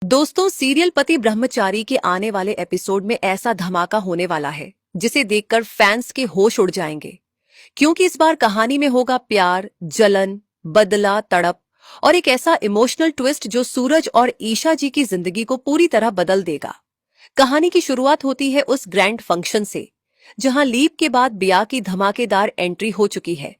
दोस्तों, सीरियल पति ब्रह्मचारी के आने वाले एपिसोड में ऐसा धमाका होने वाला है जिसे देखकर फैंस के होश उड़ जाएंगे। क्योंकि इस बार कहानी में होगा प्यार, जलन, बदला, तड़प और एक ऐसा इमोशनल ट्विस्ट जो सूरज और ईशा जी की जिंदगी को पूरी तरह बदल देगा। कहानी की शुरुआत होती है उस ग्रैंड फंक्शन से जहां लीप के बाद ब्याह की धमाकेदार एंट्री हो चुकी है।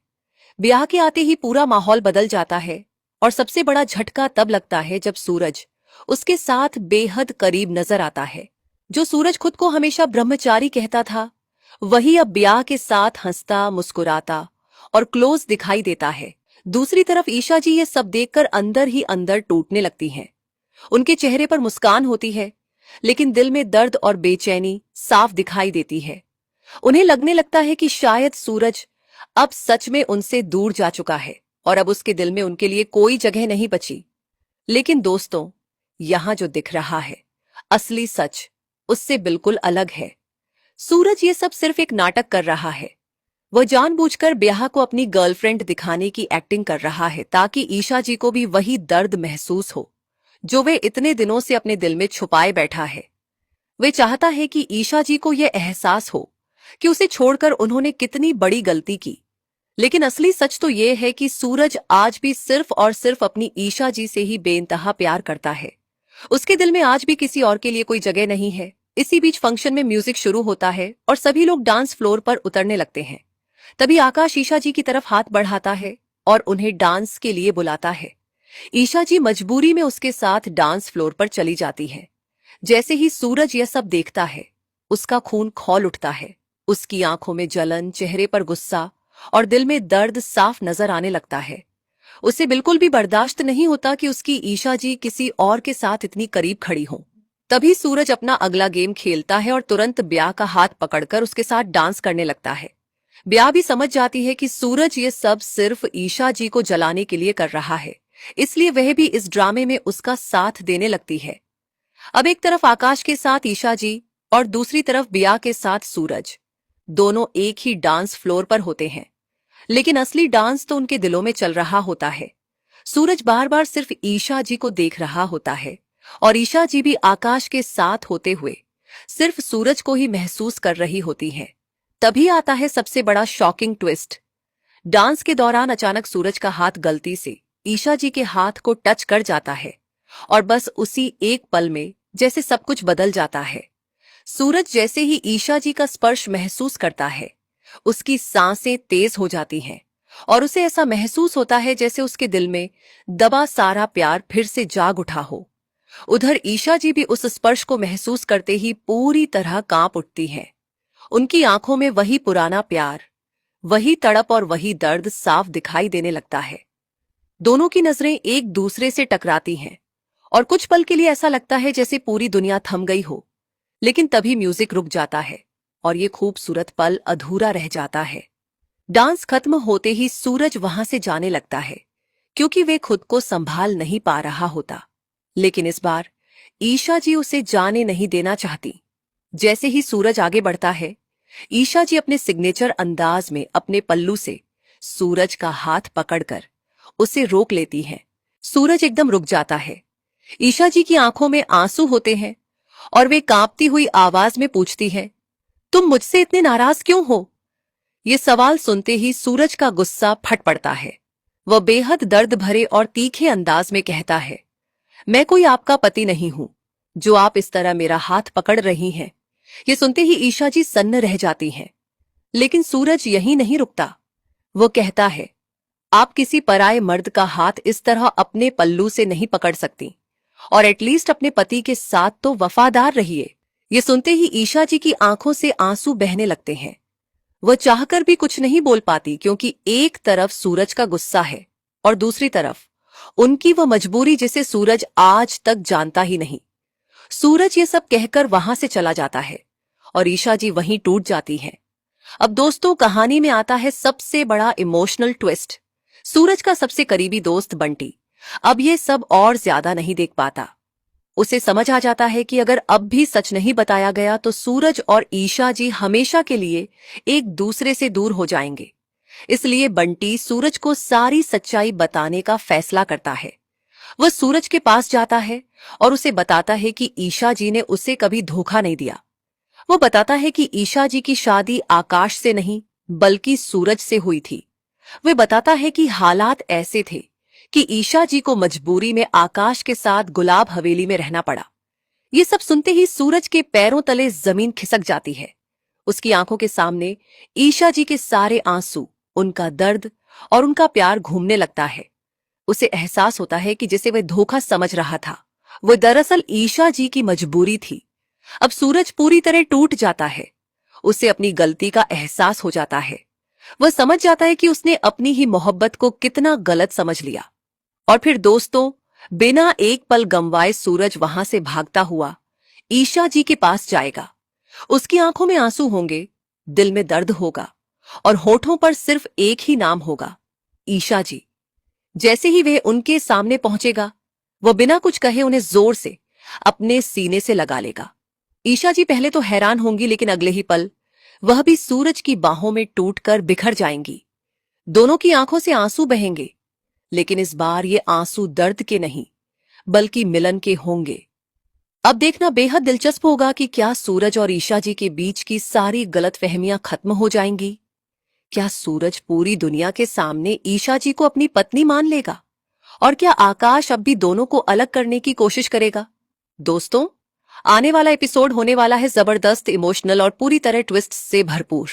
ब्याह के आते ही पूरा माहौल बदल जाता है और सबसे बड़ा झटका तब लगता है जब सूरज उसके साथ बेहद करीब नजर आता है। जो सूरज खुद को हमेशा ब्रह्मचारी कहता था, वही अब ब्याह के साथ हंसता, मुस्कुराता और क्लोज दिखाई देता है। दूसरी तरफ ईशा जी ये सब देखकर अंदर ही अंदर टूटने लगती हैं। उनके चेहरे पर मुस्कान होती है, लेकिन दिल में दर्द और बेचैनी साफ दिखाई देती है। उन्हें लगने लगता है कि शायद सूरज अब सच में उनसे दूर जा चुका है और अब उसके दिल में उनके लिए कोई जगह नहीं बची। लेकिन दोस्तों, यहां जो दिख रहा है, असली सच उससे बिल्कुल अलग है। सूरज ये सब सिर्फ एक नाटक कर रहा है। वह जानबूझकर ब्याह को अपनी गर्लफ्रेंड दिखाने की एक्टिंग कर रहा है ताकि ईशा जी को भी वही दर्द महसूस हो जो वे इतने दिनों से अपने दिल में छुपाए बैठा है। वे चाहता है कि ईशा जी को यह एहसास हो कि उसे छोड़कर उन्होंने कितनी बड़ी गलती की। लेकिन असली सच तो यह है कि सूरज आज भी सिर्फ और सिर्फ अपनी ईशा जी से ही बेइंतहा प्यार करता है। उसके दिल में आज भी किसी और के लिए कोई जगह नहीं है। इसी बीच फंक्शन में म्यूजिक शुरू होता है और सभी लोग डांस फ्लोर पर उतरने लगते हैं। तभी आकाश ईशा जी की तरफ हाथ बढ़ाता है और उन्हें डांस के लिए बुलाता है। ईशा जी मजबूरी में उसके साथ डांस फ्लोर पर चली जाती है। जैसे ही सूरज यह सब देखता है, उसका खून खौल उठता है। उसकी आंखों में जलन, चेहरे पर गुस्सा और दिल में दर्द साफ नजर आने लगता है। उसे बिल्कुल भी बर्दाश्त नहीं होता कि उसकी ईशा जी किसी और के साथ इतनी करीब खड़ी हो। तभी सूरज अपना अगला गेम खेलता है और तुरंत ब्याह का हाथ पकड़कर उसके साथ डांस करने लगता है। ब्याह भी समझ जाती है कि सूरज ये सब सिर्फ ईशा जी को जलाने के लिए कर रहा है, इसलिए वह भी इस ड्रामे में उसका साथ देने लगती है। अब एक तरफ आकाश के साथ ईशा जी और दूसरी तरफ ब्याह के साथ सूरज, दोनों एक ही डांस फ्लोर पर होते हैं। लेकिन असली डांस तो उनके दिलों में चल रहा होता है। सूरज बार बार सिर्फ ईशा जी को देख रहा होता है और ईशा जी भी आकाश के साथ होते हुए सिर्फ सूरज को ही महसूस कर रही होती है। तभी आता है सबसे बड़ा शॉकिंग ट्विस्ट। डांस के दौरान अचानक सूरज का हाथ गलती से ईशा जी के हाथ को टच कर जाता है और बस उसी एक पल में जैसे सब कुछ बदल जाता है। सूरज जैसे ही ईशा जी का स्पर्श महसूस करता है, उसकी सांसें तेज हो जाती हैं और उसे ऐसा महसूस होता है जैसे उसके दिल में दबा सारा प्यार फिर से जाग उठा हो। उधर ईशा जी भी उस स्पर्श को महसूस करते ही पूरी तरह कांप उठती हैं। उनकी आंखों में वही पुराना प्यार, वही तड़प और वही दर्द साफ दिखाई देने लगता है। दोनों की नजरें एक दूसरे से टकराती हैं और कुछ पल के लिए ऐसा लगता है जैसे पूरी दुनिया थम गई हो। लेकिन तभी म्यूजिक रुक जाता है और ये खूबसूरत पल अधूरा रह जाता है। डांस खत्म होते ही सूरज वहां से जाने लगता है क्योंकि वे खुद को संभाल नहीं पा रहा होता। लेकिन इस बार ईशा जी उसे जाने नहीं देना चाहती। जैसे ही सूरज आगे बढ़ता है, ईशा जी अपने सिग्नेचर अंदाज में अपने पल्लू से सूरज का हाथ पकड़कर उसे रोक लेती हैं। सूरज एकदम रुक जाता है। ईशा जी की आंखों में आंसू होते हैं और वे कांपती हुई आवाज में पूछती है, तुम मुझसे इतने नाराज क्यों हो? ये सवाल सुनते ही सूरज का गुस्सा फट पड़ता है। वह बेहद दर्द भरे और तीखे अंदाज में कहता है, मैं कोई आपका पति नहीं हूं जो आप इस तरह मेरा हाथ पकड़ रही हैं। ये सुनते ही ईशा जी सन्न रह जाती हैं। लेकिन सूरज यहीं नहीं रुकता। वो कहता है, आप किसी पराये मर्द का हाथ इस तरह अपने पल्लू से नहीं पकड़ सकती और एटलीस्ट अपने पति के साथ तो वफादार रहिए। ये सुनते ही ईशा जी की आंखों से आंसू बहने लगते हैं। वह चाहकर भी कुछ नहीं बोल पाती क्योंकि एक तरफ सूरज का गुस्सा है और दूसरी तरफ उनकी वह मजबूरी जिसे सूरज आज तक जानता ही नहीं। सूरज ये सब कहकर वहां से चला जाता है और ईशा जी वहीं टूट जाती हैं। अब दोस्तों, कहानी में आता है सबसे बड़ा इमोशनल ट्विस्ट। सूरज का सबसे करीबी दोस्त बंटी अब ये सब और ज्यादा नहीं देख पाता। उसे समझ आ जाता है कि अगर अब भी सच नहीं बताया गया तो सूरज और ईशा जी हमेशा के लिए एक दूसरे से दूर हो जाएंगे। इसलिए बंटी सूरज को सारी सच्चाई बताने का फैसला करता है। वह सूरज के पास जाता है और उसे बताता है कि ईशा जी ने उसे कभी धोखा नहीं दिया। वो बताता है कि ईशा जी की शादी आकाश से नहीं बल्कि सूरज से हुई थी। वे बताता है कि हालात ऐसे थे कि ईशा जी को मजबूरी में आकाश के साथ गुलाब हवेली में रहना पड़ा। ये सब सुनते ही सूरज के पैरों तले जमीन खिसक जाती है। उसकी आंखों के सामने ईशा जी के सारे आंसू, उनका दर्द और उनका प्यार घूमने लगता है। उसे एहसास होता है कि जिसे वह धोखा समझ रहा था वो दरअसल ईशा जी की मजबूरी थी। अब सूरज पूरी तरह टूट जाता है। उसे अपनी गलती का एहसास हो जाता है। वह समझ जाता है कि उसने अपनी ही मोहब्बत को कितना गलत समझ लिया। और फिर दोस्तों, बिना एक पल गंवाए सूरज वहां से भागता हुआ ईशा जी के पास जाएगा। उसकी आंखों में आंसू होंगे, दिल में दर्द होगा और होठों पर सिर्फ एक ही नाम होगा, ईशा जी। जैसे ही वह उनके सामने पहुंचेगा, वह बिना कुछ कहे उन्हें जोर से अपने सीने से लगा लेगा। ईशा जी पहले तो हैरान होंगी, लेकिन अगले ही पल वह भी सूरज की बाहों में टूटकर बिखर जाएंगी। दोनों की आंखों से आंसू बहेंगे, लेकिन इस बार ये आंसू दर्द के नहीं बल्कि मिलन के होंगे। अब देखना बेहद दिलचस्प होगा कि क्या सूरज और ईशा जी के बीच की सारी गलतफहमियां खत्म हो जाएंगी। क्या सूरज पूरी दुनिया के सामने ईशा जी को अपनी पत्नी मान लेगा और क्या आकाश अब भी दोनों को अलग करने की कोशिश करेगा। दोस्तों, आने वाला एपिसोड होने वाला है जबरदस्त, इमोशनल और पूरी तरह ट्विस्ट से भरपूर।